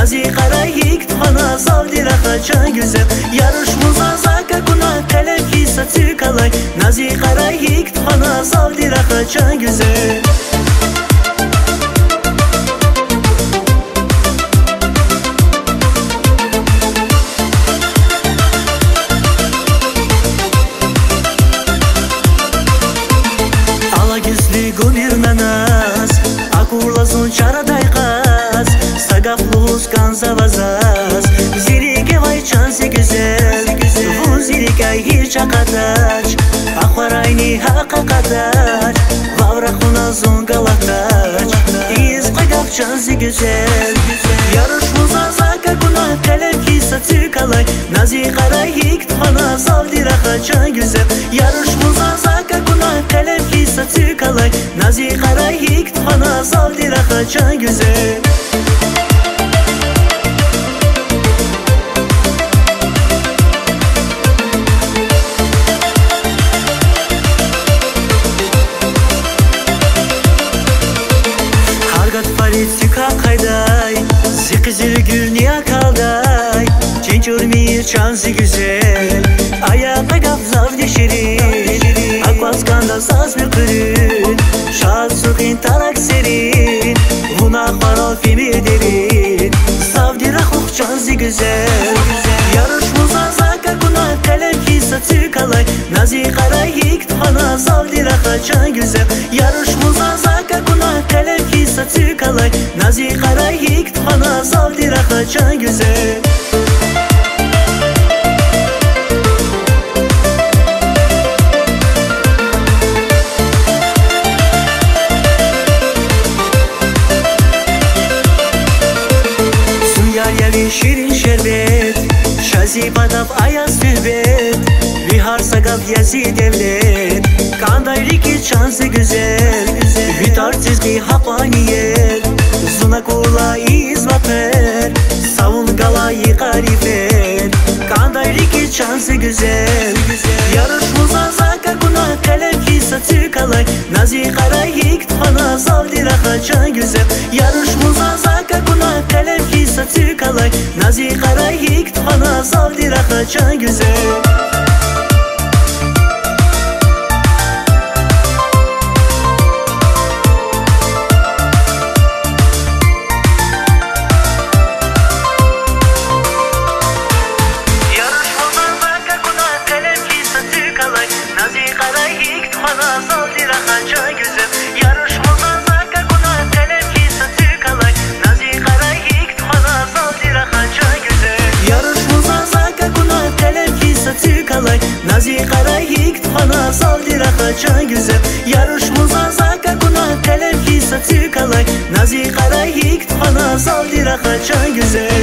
Nazi karayik tuhana zavdi rahacan güzel. Yarışmuza zaka kuna kalem ki satı kalay. Nazi karayik tuhana zavdi rahacan güzel. Gumirmenas, akurlasın çaraday kaz. Sagaflus kansa vazaz. Zirike vay çansi güzel. Bu zirikay hiç akataç. Akvarayni haka kataç. Vavrahuna zongalataç. İz kagaf çansi güzel. Yarışmuza zaka günah kalem ki satı kalay. Nazi karayik tuhana zavdi rahacan güzel. Yarışmuza zaka günah kalem ki satı kalay. Nazi karayik tuhana zavdi rahacan güzel. Hargat politika kayday. Zikzir gülniya kalday. Çinçurmir çansı güzel. Ayağa gaf zavdi şirin. Akvaskanda saz bir kırın. Şad sukin tarak serin. Vuna karo fimi derin. Zavdi rahuk çansı güzel. Yarışmuza zaka günah kalem ki satı kalay. Nazi karayik tuhana zavdi rahacan güzel. Yarışmuza zaka günah kalem ki satı kalay. Nazi karayik tuhana zavdi rahacan güzel. Şirin şerbet, şazi badaf ayaz sübet. Vihar sagaf yazi devlet. Kanday riki çansı güzel. Vitar çizgi hapaniyet. Zuna kula izvaper. Savun galayı karifer. Kanday riki çansı güzel. Yarışmuza zaka günah kalem ki satı kalay. Nazi karayik tuhana zavdi rahacan güzel. Yarışmuza zaka günah kalem ki satı kalay. Nazi karayik tuhana zavdi rahacan güzel. Nazi karayik tuhana zavdi rahacan güzel. Yarışmuza zaka günah kalem ki satı kalay. Nazi karayik tuhana zavdi rahacan güzel.